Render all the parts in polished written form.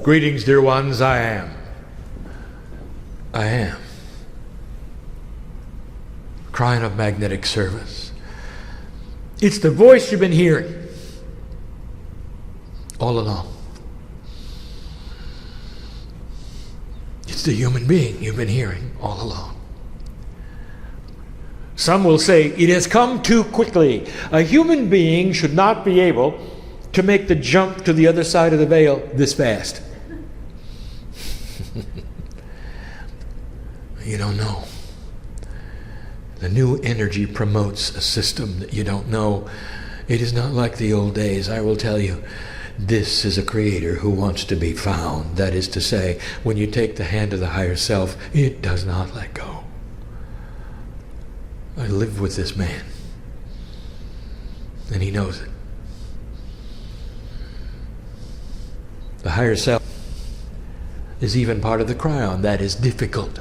Greetings, dear ones. I am. Crying of magnetic service. It's the voice you've been hearing all along. It's the human being you've been hearing all along. Some will say it has come too quickly. A human being should not be able to make the jump to the other side of the veil this fast. You don't know. The new energy promotes a system that you don't know. It is not like the old days. I will tell you, this is a creator who wants to be found. That is to say, when you take the hand of the higher self, it does not let go. I live with this man, and he knows it. The higher self is even part of the cryon. That is difficult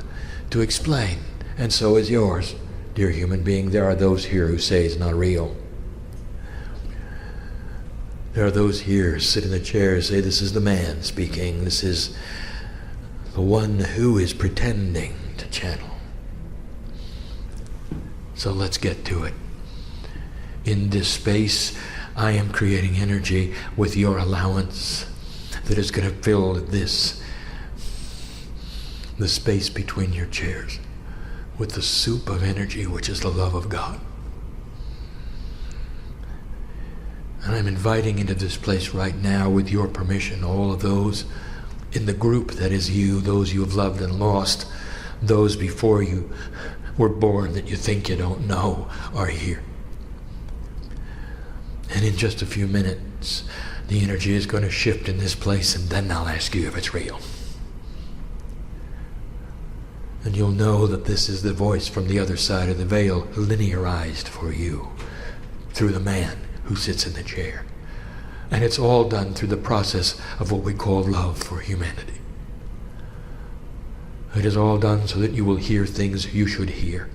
to explain, and so is yours, dear human being. There are those here who say it's not real. There are those here who sit in the chairs, say this is the man speaking, this is the one who is pretending to channel. So let's get to it. In this space, I am creating energy with your allowance that is going to fill the space between your chairs, with the soup of energy, which is the love of God. And I'm inviting into this place right now, with your permission, all of those in the group that is you, those you have loved and lost, those before you were born that you think you don't know are here. And in just a few minutes, the energy is going to shift in this place, and then I'll ask you if it's real. And you'll know that this is the voice from the other side of the veil, linearized for you through the man who sits in the chair. And it's all done through the process of what we call love for humanity. It is all done so that you will hear things you should hear,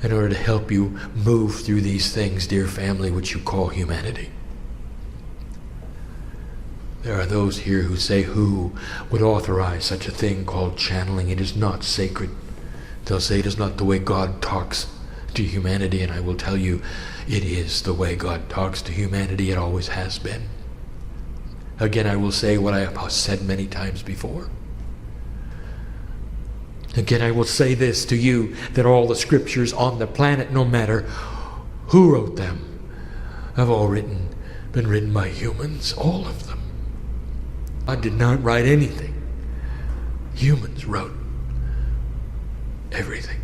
in order to help you move through these things, dear family, which you call humanity. There are those here who say, who would authorize such a thing called channeling? It is not sacred. They'll say it is not the way God talks to humanity, and I will tell you, it is the way God talks to humanity. It always has been. Again, I will say what I have said many times before. Again, I will say this to you, that all the scriptures on the planet, no matter who wrote them, have all been written by humans, all of them. God did not write anything. Humans wrote everything.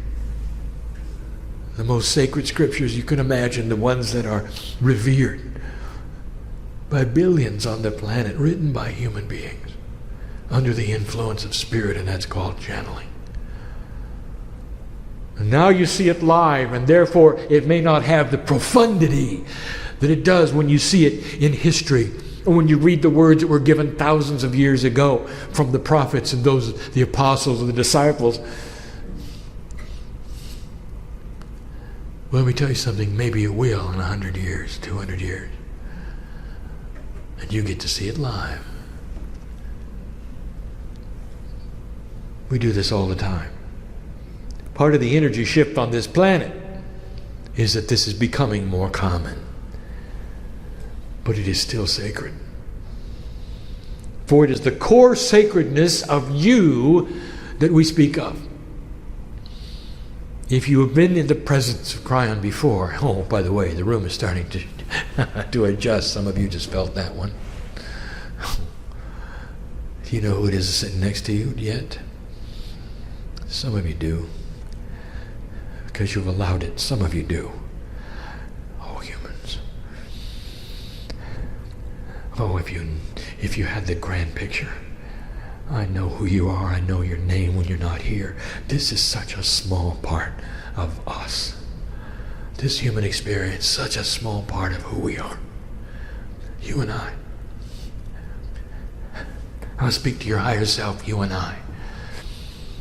The most sacred scriptures you can imagine, the ones that are revered by billions on the planet, written by human beings under the influence of spirit, and that's called channeling. And now you see it live, and therefore it may not have the profundity that it does when you see it in history, or when you read the words that were given thousands of years ago from the prophets and the apostles and the disciples. Well, let me tell you something, maybe it will in 100 years, 200 years. And you get to see it live. We do this all the time. Part of the energy shift on this planet is that this is becoming more common. But it is still sacred. For it is the core sacredness of you that we speak of. If you have been in the presence of cryon before, oh, by the way, the room is starting to adjust. Some of you just felt that one. Do you know who it is sitting next to you yet? Some of you do, because you've allowed it. Some of you do. Oh, humans. Oh, if you had the grand picture. I know who you are. I know your name when you're not here. This is such a small part of us. This human experience, such a small part of who we are. You and I. I'll speak to your higher self, you and I.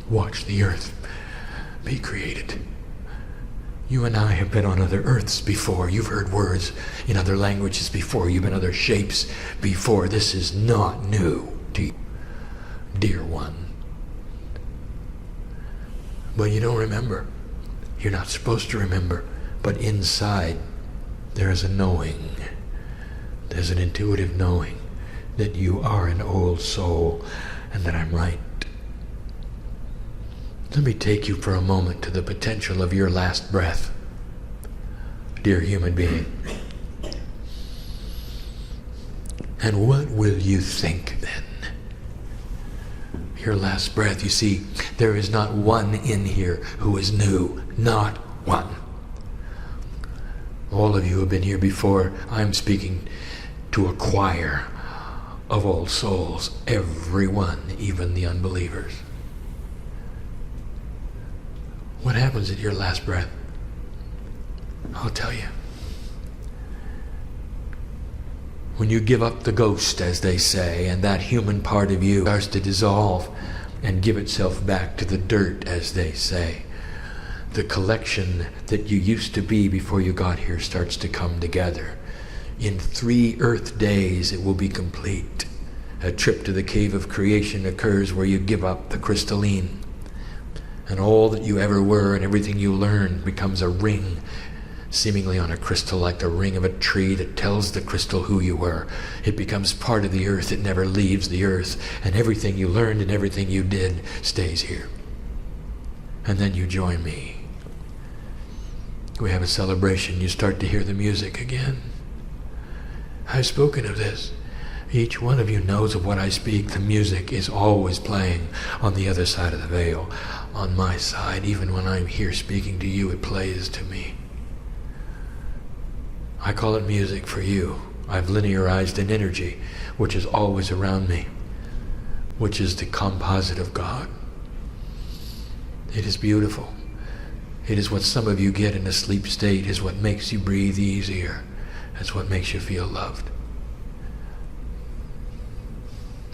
Watch the earth be created. You and I have been on other earths before. You've heard words in other languages before. You've been other shapes before. This is not new. dear one. But you don't remember. You're not supposed to remember. But inside, there is a knowing. There's an intuitive knowing that you are an old soul and that I'm right. Let me take you for a moment to the potential of your last breath, dear human being. And what will you think then? Your last breath, you see, there is not one in here who is new. Not one. All of you have been here before. I'm speaking to a choir of old souls. Everyone, even the unbelievers. What happens at your last breath? I'll tell you. When you give up the ghost, as they say, and that human part of you starts to dissolve and give itself back to the dirt, as they say, the collection that you used to be before you got here starts to come together. In 3 earth days it will be complete. A trip to the cave of creation occurs where you give up the crystalline. And all that you ever were and everything you learned becomes a ring, seemingly on a crystal, like the ring of a tree that tells the crystal who you were. It becomes part of the earth. It never leaves the earth. And everything you learned and everything you did stays here. And then you join me. We have a celebration. You start to hear the music again. I've spoken of this. Each one of you knows of what I speak. The music is always playing on the other side of the veil. On my side, even when I'm here speaking to you, it plays to me. I call it music for you. I've linearized an energy which is always around me, which is the composite of God. It is beautiful. It is what some of you get in a sleep state, is what makes you breathe easier. That's what makes you feel loved.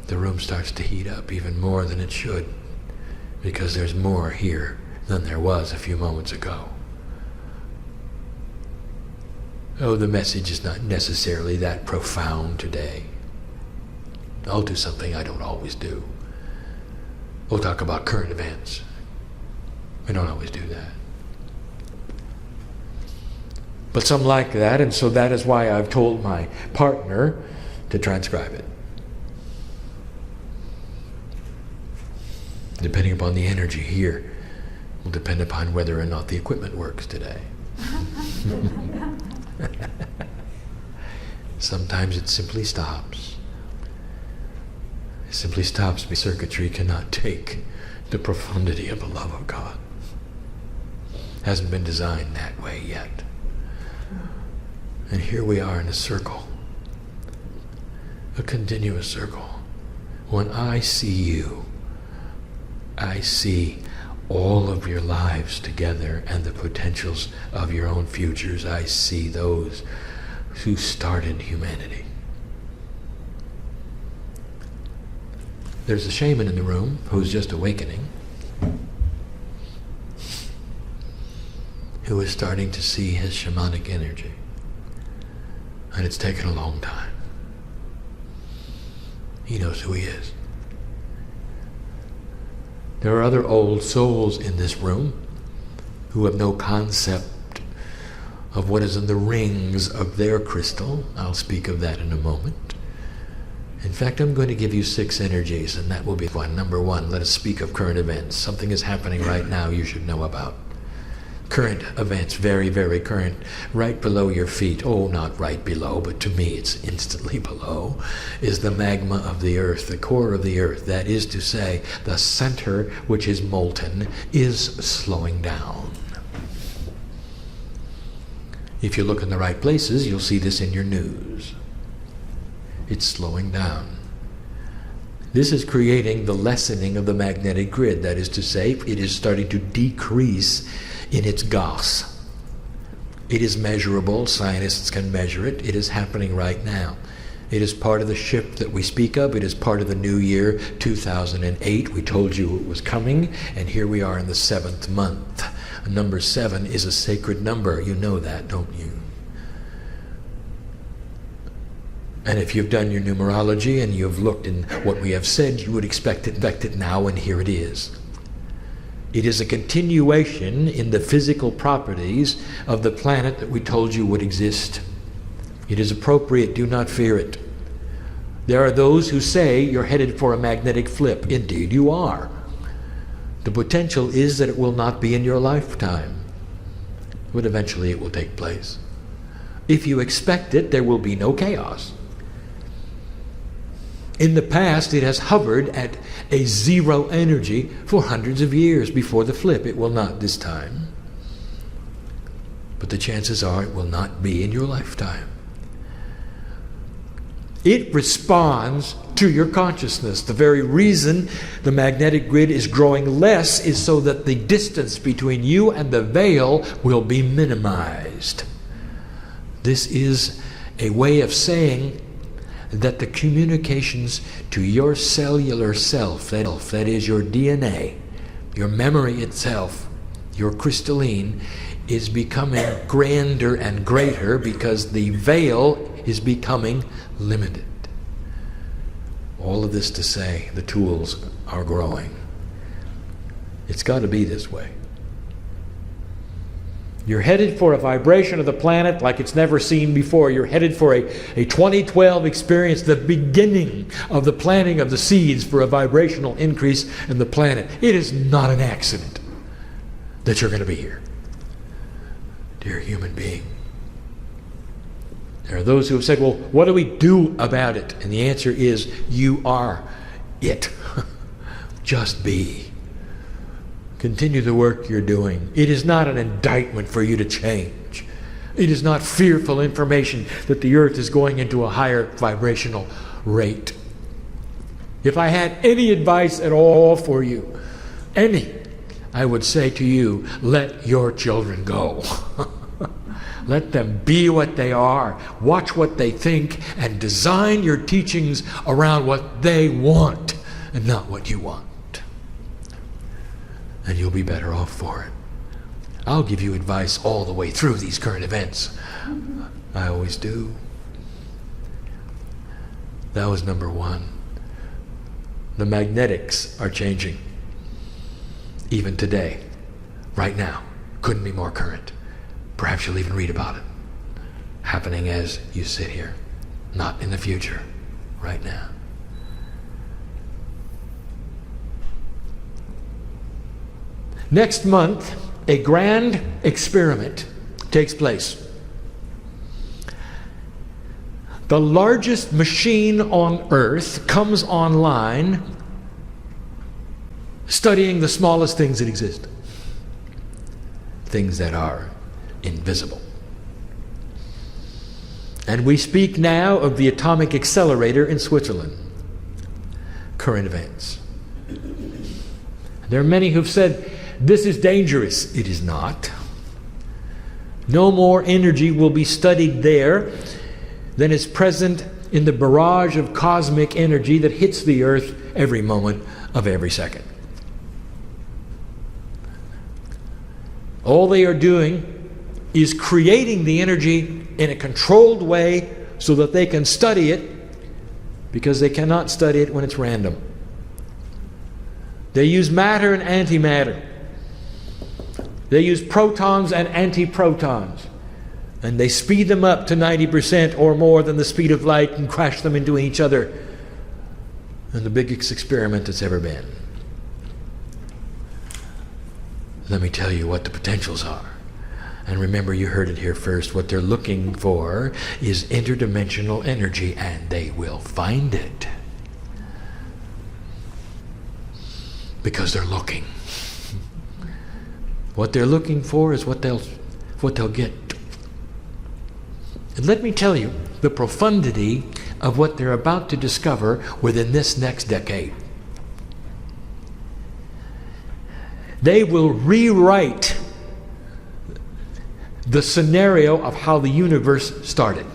The room starts to heat up even more than it should, because there's more here than there was a few moments ago. Oh, the message is not necessarily that profound today. I'll do something I don't always do. We'll talk about current events. We don't always do that. But some like that, and so that is why I've told my partner to transcribe it. Depending upon the energy here, will depend upon whether or not the equipment works today. Sometimes it simply stops. It simply stops because circuitry cannot take the profundity of the love of God. Hasn't been designed that way yet. And here we are in a circle, a continuous circle. When I see you, I see all of your lives together and the potentials of your own futures. I see those who started humanity. There's a shaman in the room who's just awakening, who is starting to see his shamanic energy. And it's taken a long time. He knows who he is. There are other old souls in this room who have no concept of what is in the rings of their crystal. I'll speak of that in a moment. In fact, I'm going to give you 6 energies, and that will be one. Number 1, let us speak of current events. Something is happening right now you should know about. Current events, very, very current, right below your feet. Oh, not right below, but to me it's instantly below, is the magma of the earth, the core of the earth. That is to say, the center, which is molten, is slowing down. If you look in the right places, you'll see this in your news. It's slowing down. This is creating the lessening of the magnetic grid. That is to say, it is starting to decrease in its gas. It is measurable. Scientists can measure it. It is happening right now. It is part of the shift that we speak of. It is part of the new year 2008. We told you it was coming, and here we are in the 7th month. Number 7 is a sacred number. You know that, don't you? And if you've done your numerology and you've looked in what we have said, you would expect it now, and here it is. It is a continuation in the physical properties of the planet that we told you would exist. It is appropriate, do not fear it. There are those who say you're headed for a magnetic flip. Indeed you are. The potential is that it will not be in your lifetime, but eventually it will take place. If you expect it, there will be no chaos. In the past, it has hovered at a zero energy for hundreds of years before the flip. It will not this time. But the chances are it will not be in your lifetime. It responds to your consciousness. The very reason the magnetic grid is growing less is so that the distance between you and the veil will be minimized. This is a way of saying that the communications to your cellular self, that is your DNA, your memory itself, your crystalline, is becoming grander and greater because the veil is becoming limited. All of this to say the tools are growing. It's got to be this way. You're headed for a vibration of the planet like it's never seen before. You're headed for a 2012 experience, the beginning of the planting of the seeds for a vibrational increase in the planet. It is not an accident that you're going to be here. Dear human being. There are those who have said, well, what do we do about it? And the answer is, you are it. Just be. Continue the work you're doing. It is not an indictment for you to change. It is not fearful information that the earth is going into a higher vibrational rate. If I had any advice at all for you, I would say to you, let your children go. Let them be what they are. Watch what they think and design your teachings around what they want and not what you want. And you'll be better off for it. I'll give you advice all the way through these current events. I always do. That was number one. The magnetics are changing. Even today, right now, couldn't be more current. Perhaps you'll even read about it happening as you sit here, not in the future, right now. Next month, a grand experiment takes place. The largest machine on Earth comes online studying the smallest things that exist. Things that are invisible. And we speak now of the atomic accelerator in Switzerland. Current events. There are many who've said, this is dangerous. It is not. No more energy will be studied there than is present in the barrage of cosmic energy that hits the earth every moment of every second. All they are doing is creating the energy in a controlled way so that they can study it, because they cannot study it when it's random. They use matter and antimatter. They use protons and antiprotons. And they speed them up to 90% or more than the speed of light and crash them into each other. And the biggest experiment that's ever been. Let me tell you what the potentials are. And remember, you heard it here first. What they're looking for is interdimensional energy, and they will find it. Because they're looking. What they're looking for is what they'll get. And let me tell you the profundity of what they're about to discover within this next decade. They will rewrite the scenario of how the universe started.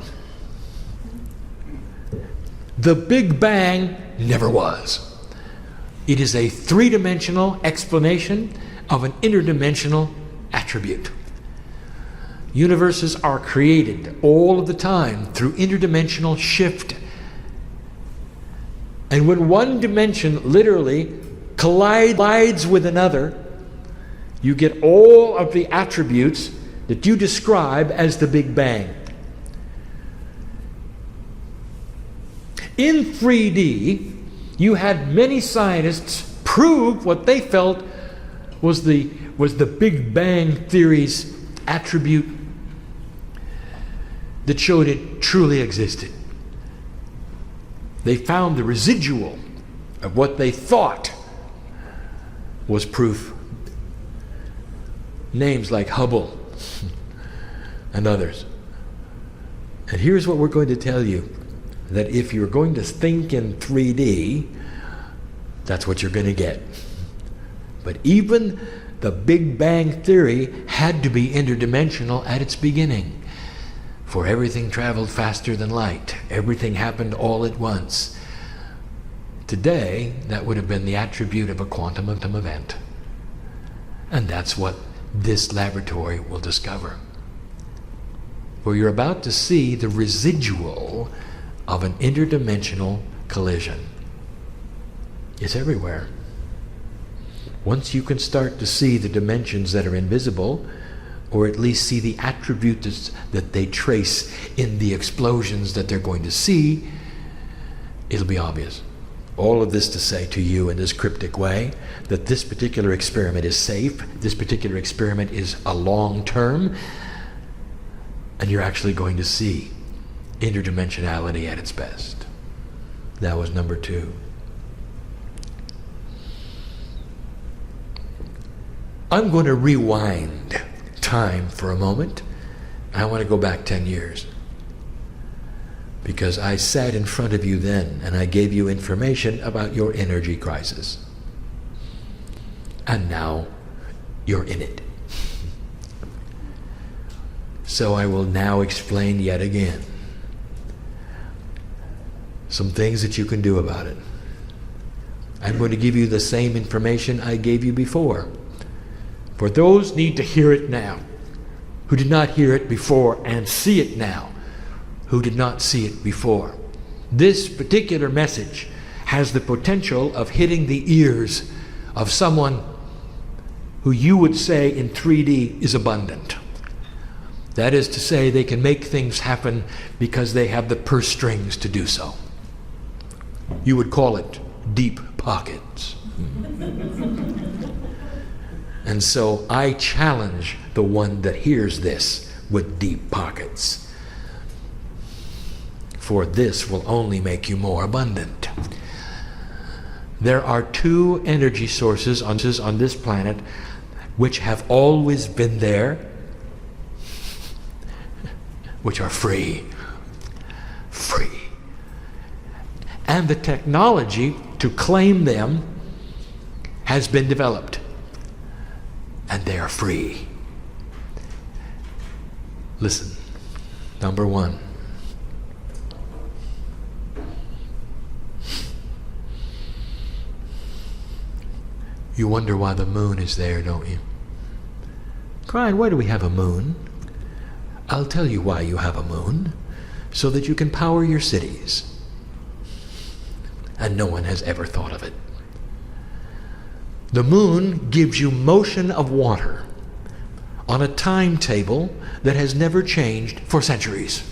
The Big Bang never was. It is a three-dimensional explanation of an interdimensional attribute. Universes are created all of the time through interdimensional shift And when one dimension literally collides with another, you get all of the attributes that you describe as the Big Bang. In 3D, you had many scientists prove what they felt was the Big Bang theory's attribute that showed it truly existed. They found the residual of what they thought was proof. Names like Hubble and others. And here's what we're going to tell you, that if you're going to think in 3D, that's what you're going to get. But even the Big Bang Theory had to be interdimensional at its beginning. For everything traveled faster than light. Everything happened all at once. Today, that would have been the attribute of a quantum event. And that's what this laboratory will discover. For you're about to see the residual of an interdimensional collision. It's everywhere. Once you can start to see the dimensions that are invisible, or at least see the attributes that they trace in the explosions that they're going to see, it'll be obvious. All of this to say to you in this cryptic way that this particular experiment is safe, this particular experiment is a long term, and you're actually going to see interdimensionality at its best. That was number 2. I'm going to rewind time for a moment. I want to go back 10 years. Because I sat in front of you then and I gave you information about your energy crisis. And now you're in it. So I will now explain yet again some things that you can do about it. I'm going to give you the same information I gave you before. For those need to hear it now, who did not hear it before, and see it now, who did not see it before. This particular message has the potential of hitting the ears of someone who you would say in 3D is abundant. That is to say, they can make things happen because they have the purse strings to do so. You would call it deep pockets. And so I challenge the one that hears this with deep pockets. For this will only make you more abundant. There are 2 energy sources on this planet which have always been there, which are free. Free. And the technology to claim them has been developed. And they are free. Listen, number 1. You wonder why the moon is there, don't you? Crying, why do we have a moon? I'll tell you why you have a moon. So that you can power your cities. And no one has ever thought of it. The moon gives you motion of water on a timetable that has never changed for centuries.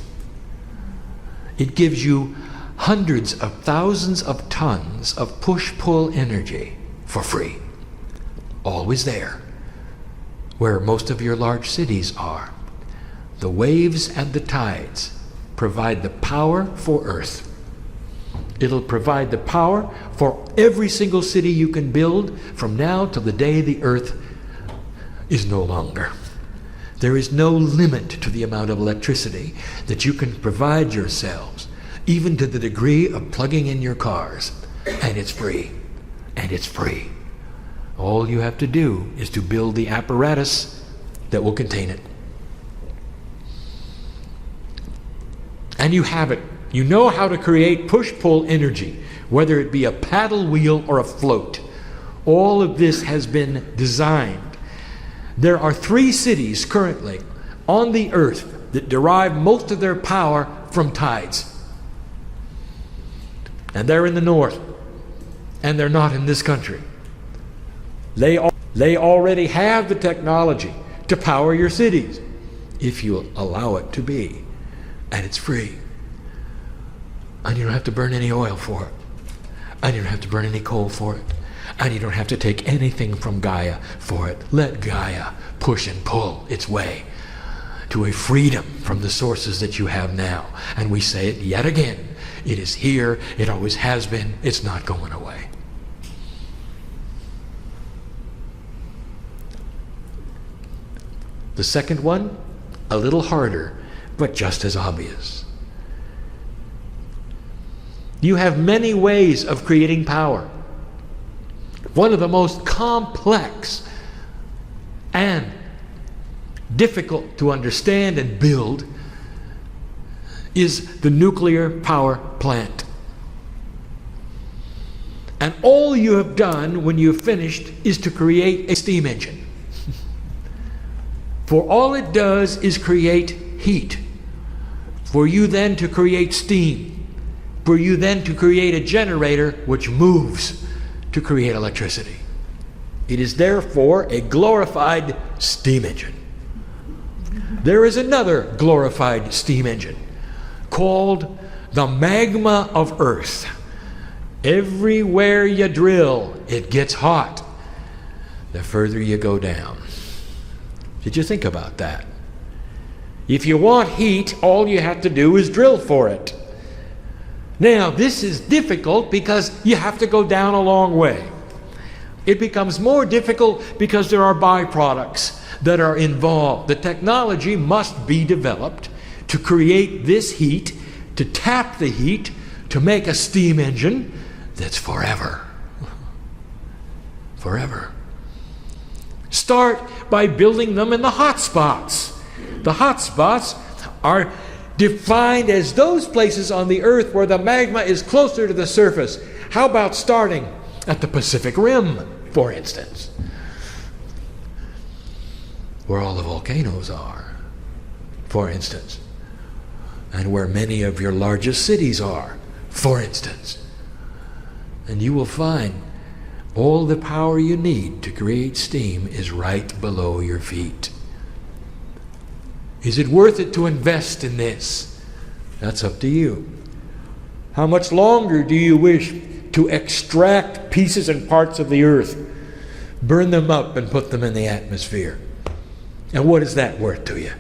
It gives you hundreds of thousands of tons of push-pull energy for free. Always there, where most of your large cities are. The waves and the tides provide the power for Earth. It'll provide the power for every single city you can build from now till the day the Earth is no longer. There is no limit to the amount of electricity that you can provide yourselves, even to the degree of plugging in your cars. And it's free. And it's free. All you have to do is to build the apparatus that will contain it. And you have it. You know how to create push-pull energy, whether it be a paddle wheel or a float. All of this has been designed. There are 3 cities currently on the earth that derive most of their power from tides. And they're in the north. and they're not in this country. They already have the technology to power your cities, if you allow it to be. And it's free. And you don't have to burn any oil for it. And you don't have to burn any coal for it. And you don't have to take anything from Gaia for it. Let Gaia push and pull its way to a freedom from the sources that you have now. And we say it yet again. It is here. It always has been. It's not going away. The second one, a little harder, but just as obvious. You have many ways of creating power. One of the most complex and difficult to understand and build is the nuclear power plant. And all you have done when you've finished is to create a steam engine. For all it does is create heat. For you then to create steam. For you then to create a generator which moves to create electricity. It is therefore a glorified steam engine. There is another glorified steam engine called the magma of Earth. Everywhere you drill, it gets hot the further you go down. Did you think about that? If you want heat, all you have to do is drill for it. Now, this is difficult because you have to go down a long way. It becomes more difficult because there are byproducts that are involved. The technology must be developed to create this heat, to tap the heat, to make a steam engine that's forever. Forever. Start by building them in the hot spots. The hot spots are defined as those places on the earth where the magma is closer to the surface. How about starting at the Pacific Rim, for instance, where all the volcanoes are, for instance, and where many of your largest cities are, for instance. And you will find all the power you need to create steam is right below your feet. Is it worth it to invest in this? That's up to you. How much longer do you wish to extract pieces and parts of the earth, burn them up and put them in the atmosphere? And what is that worth to you?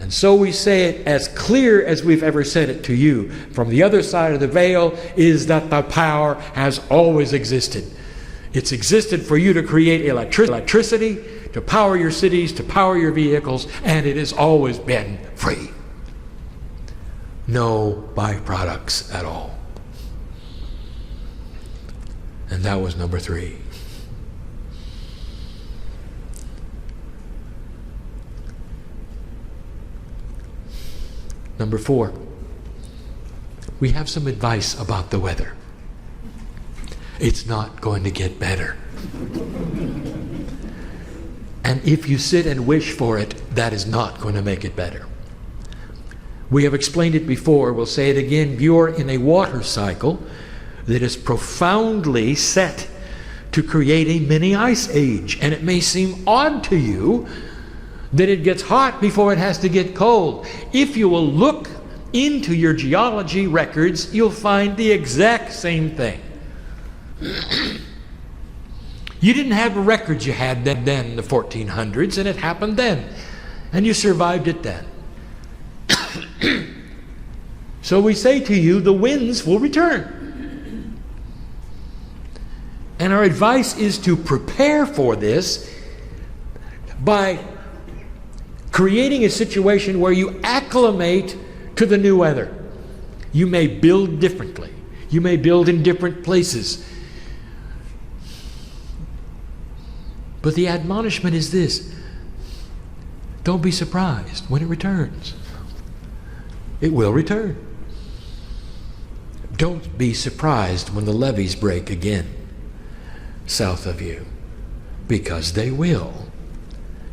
And so we say it as clear as we've ever said it to you. From the other side of the veil is that the power has always existed. It's existed for you to create electricity, to power your cities, to power your vehicles, and it has always been free. No byproducts at all. And that was number 3. Number 4, we have some advice about the weather. It's not going to get better. And if you sit and wish for it, that is not going to make it better. We have explained it before, we'll say it again. You're in a water cycle that is profoundly set to create a mini ice age. And it may seem odd to you that it gets hot before it has to get cold. If you will look into your geology records, you'll find the exact same thing. You didn't have the records you had then in the 1400s, and it happened then. And you survived it then. So we say to you, the winds will return. And our advice is to prepare for this by creating a situation where you acclimate to the new weather. You may build differently. You may build in different places. But the admonishment is this: don't be surprised when it returns. It will return. Don't be surprised when the levees break again south of you, because they will.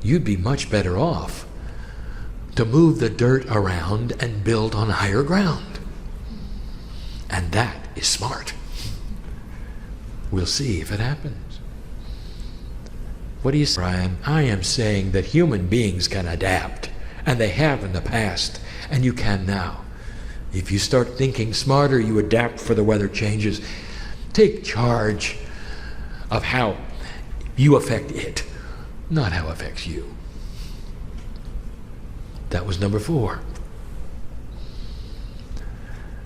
You'd be much better off to move the dirt around and build on higher ground. And that is smart. We'll see if it happens. What do you say, Brian? I am saying that human beings can adapt, and they have in the past, and you can now. If you start thinking smarter, you adapt for the weather changes. Take charge of how you affect it, not how it affects you. That was number 4.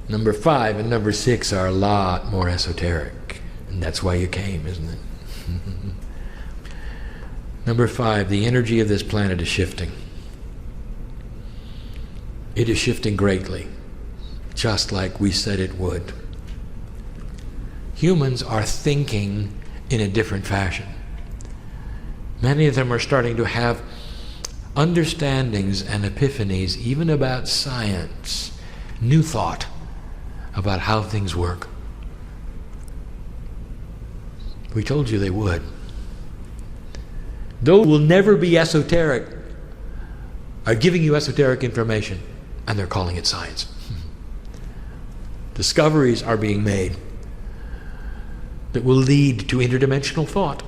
Number 5 and number 6 are a lot more esoteric. And that's why you came, isn't it? Number 5, the energy of this planet is shifting. It is shifting greatly, just like we said it would. Humans are thinking in a different fashion. Many of them are starting to have understandings and epiphanies, even about science, new thought about how things work. We told you they would. Those who will never be esoteric are giving you esoteric information, and they're calling it science. Discoveries are being made that will lead to interdimensional thought.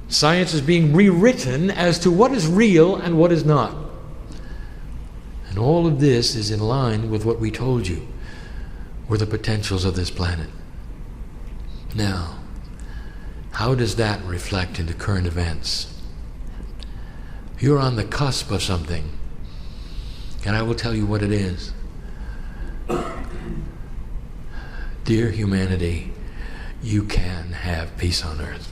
Science is being rewritten as to what is real and what is not. And all of this is in line with what we told you were the potentials of this planet. Now, how does that reflect into current events? You're on the cusp of something, and I will tell you what it is. Dear humanity, you can have peace on earth.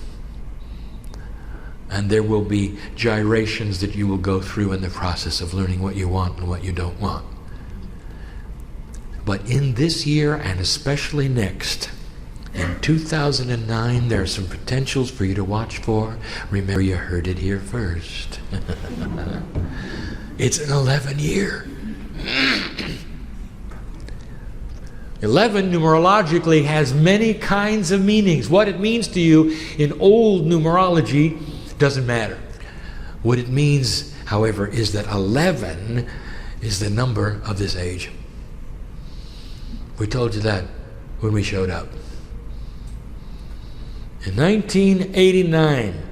And there will be gyrations that you will go through in the process of learning what you want and what you don't want. But in this year, and especially next, in 2009, there are some potentials for you to watch for. Remember, you heard it here first. It's an 11 year. 11 numerologically has many kinds of meanings. What it means to you in old numerology doesn't matter. What it means, however, is that 11 is the number of this age. We told you that when we showed up. In 1989,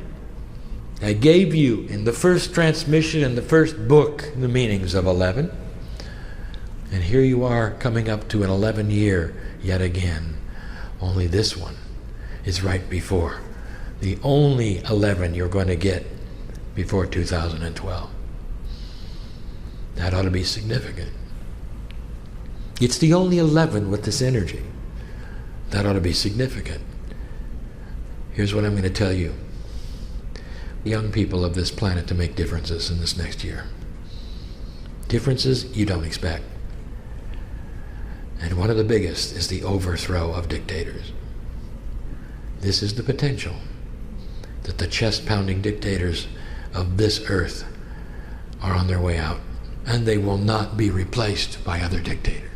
I gave you in the first transmission in the first book the meanings of 11. And here you are coming up to an 11 year yet again. Only this one is right before the only 11 you're going to get before 2012. That ought to be significant. It's the only 11 with this energy. That ought to be significant. Here's what I'm going to tell you. Young people of this planet to make differences in this next year. Differences you don't expect. And one of the biggest is the overthrow of dictators. This is the potential that the chest-pounding dictators of this earth are on their way out, and they will not be replaced by other dictators.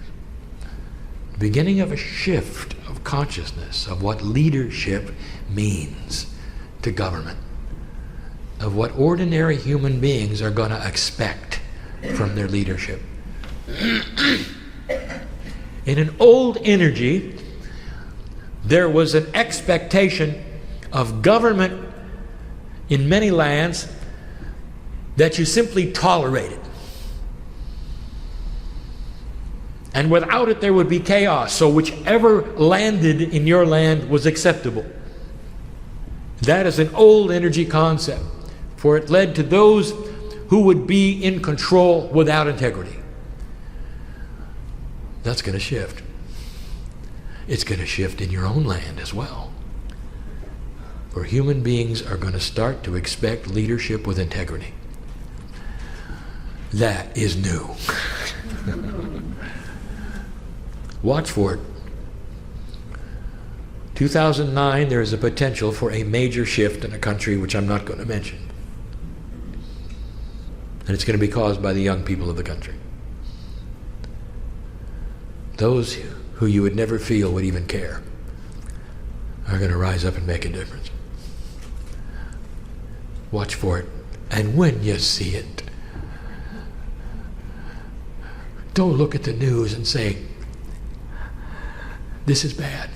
The beginning of a shift of consciousness of what leadership means to government, of what ordinary human beings are going to expect from their leadership. In an old energy, there was an expectation of government in many lands that you simply tolerated. And without it, there would be chaos. So whichever landed in your land was acceptable. That is an old energy concept, for it led to those who would be in control without integrity. That's going to shift. It's going to shift in your own land as well. For human beings are going to start to expect leadership with integrity. That is new. Watch for it. 2009, there is a potential for a major shift in a country which I'm not going to mention. And it's going to be caused by the young people of the country. Those who you would never feel would even care are going to rise up and make a difference. Watch for it. And when you see it, don't look at the news and say, this is bad.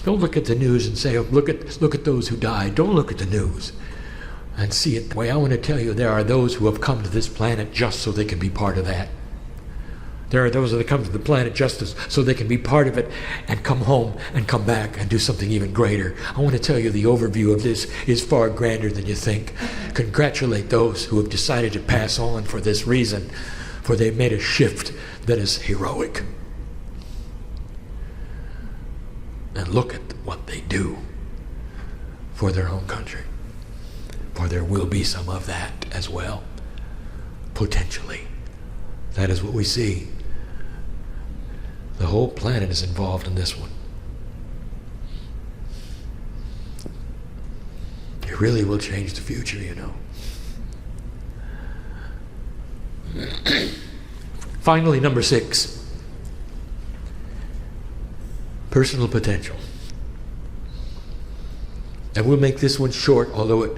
Don't look at the news and say, oh, look at those who died. Don't look at the news and see it the way. I want to tell you, there are those who have come to this planet just so they can be part of that. There are those that come to the planet just so they can be part of it and come home and come back and do something even greater. I want to tell you, the overview of this is far grander than you think. Congratulate those who have decided to pass on for this reason, for they've made a shift that is heroic. And look at what they do for their own country. For there will be some of that as well, potentially. That is what we see. The whole planet is involved in this one. It really will change the future, you know. Finally, number 6. Personal potential. And we'll make this one short, although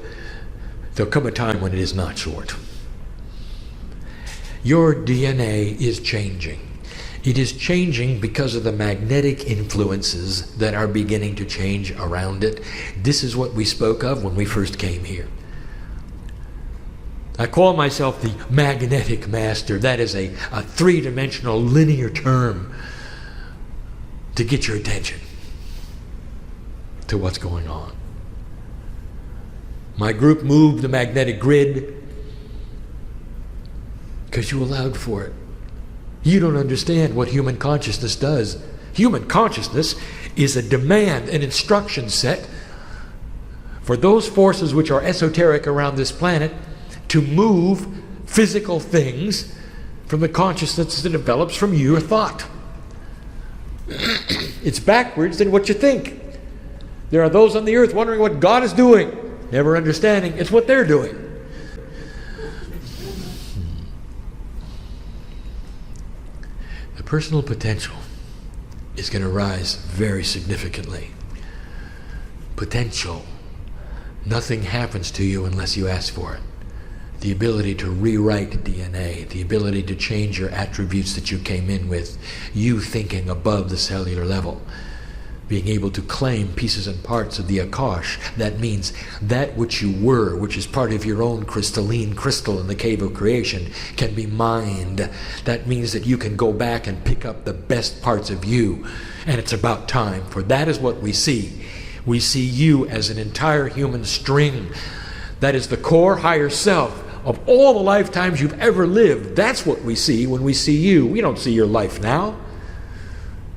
there'll come a time when it is not short. Your DNA is changing. It is changing because of the magnetic influences that are beginning to change around it. This is what we spoke of when we first came here. I call myself the magnetic master. That is a three-dimensional linear term to get your attention to what's going on. My group moved the magnetic grid because you allowed for it. You don't understand what human consciousness does. Human consciousness is a demand, an instruction set for those forces which are esoteric around this planet to move physical things from the consciousness that develops from your thought. It's backwards than what you think. There are those on the earth wondering what God is doing, never understanding it's what they're doing. The personal potential is going to rise very significantly. Potential. Nothing happens to you unless you ask for it. The ability to rewrite DNA, the ability to change your attributes that you came in with, you thinking above the cellular level, being able to claim pieces and parts of the Akash. That means that which you were, which is part of your own crystalline crystal in the cave of creation, can be mined. That means that you can go back and pick up the best parts of you. And it's about time, for that is what we see. We see you as an entire human string. That is the core higher self of all the lifetimes you've ever lived. That's what we see when we see you. We don't see your life now.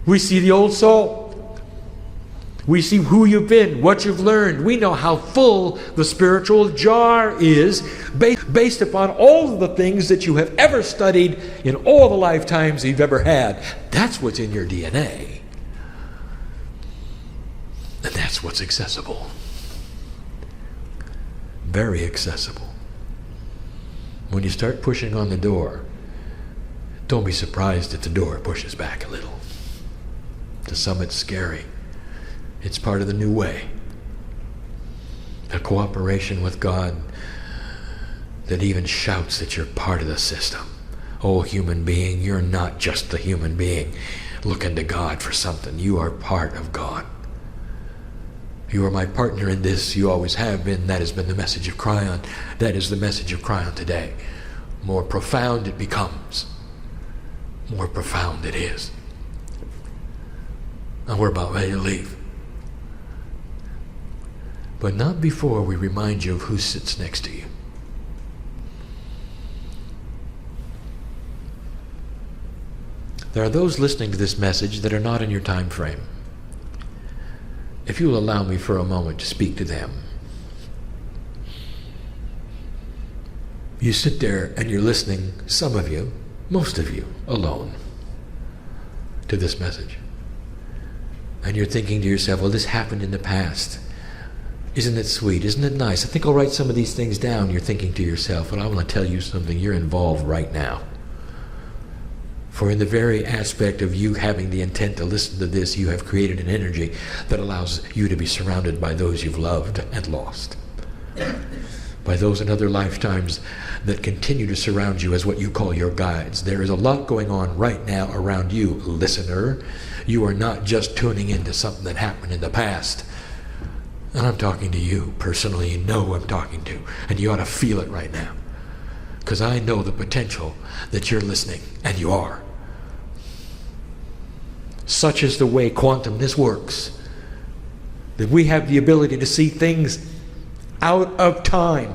We see the old soul. We see who you've been, what you've learned. We know how full the spiritual jar is based upon all of the things that you have ever studied in all the lifetimes you've ever had. That's what's in your DNA. And that's what's accessible. Very accessible. When you start pushing on the door, don't be surprised if the door pushes back a little. To some it's scary. It's part of the new way. A cooperation with God that even shouts that you're part of the system. Oh, human being, you're not just the human being looking to God for something. You are part of God. You are my partner in this. You always have been. That has been the message of Kryon. That is the message of Kryon today. More profound it becomes, more profound it is. And we're about ready to leave. But not before we remind you of who sits next to you. There are those listening to this message that are not in your time frame. If you will allow me for a moment to speak to them. You sit there and you're listening, some of you, most of you, alone, to this message. And you're thinking to yourself, well, this happened in the past. Isn't it sweet? Isn't it nice? I think I'll write some of these things down. You're thinking to yourself, well, I want to tell you something. You're involved right now. For in the very aspect of you having the intent to listen to this, you have created an energy that allows you to be surrounded by those you've loved and lost. by those in other lifetimes that continue to surround you as what you call your guides. There is a lot going on right now around you, listener. You are not just tuning into something that happened in the past. And I'm talking to you personally. You know who I'm talking to. And you ought to feel it right now. Because I know the potential that you're listening, and you are. Such is the way quantumness works. That we have the ability to see things out of time.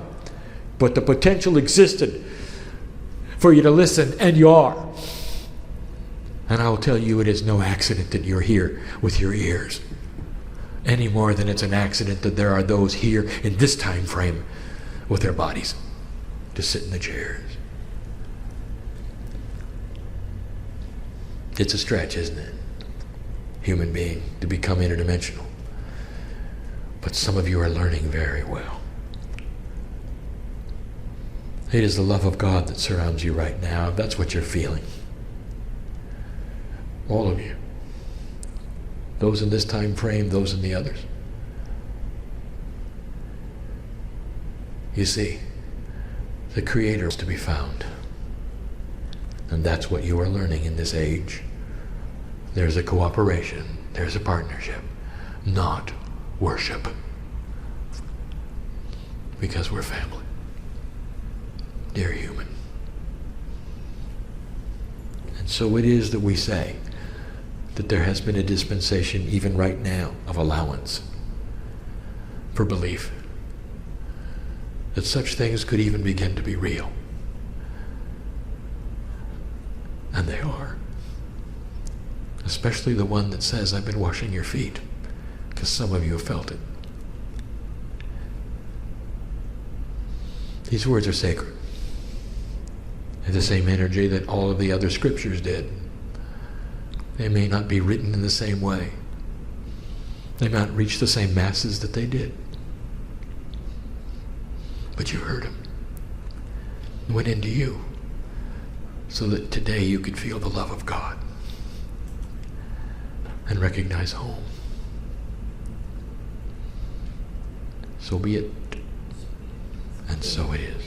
But the potential existed for you to listen, and you are. And I will tell you, it is no accident that you're here with your ears. Any more than it's an accident that there are those here in this time frame with their bodies to sit in the chairs. It's a stretch, isn't it? Human being to become interdimensional. But some of you are learning very well. It is the love of God that surrounds you right now. That's what you're feeling. All of you. Those in this time frame, those in the others. You see, the Creator is to be found. And that's what you are learning in this age. There's a cooperation. There's a partnership. Not worship. Because we're family. Dear human. And so it is that we say that there has been a dispensation, even right now, of allowance for belief that such things could even begin to be real. And they are. Especially the one that says, I've been washing your feet, because some of you have felt it. These words are sacred. They're the same energy that all of the other scriptures did. They may not be written in the same way. They may not reach the same masses that they did. But you heard them. It went into you. So that today you could feel the love of God. And recognize home. So be it. And so it is.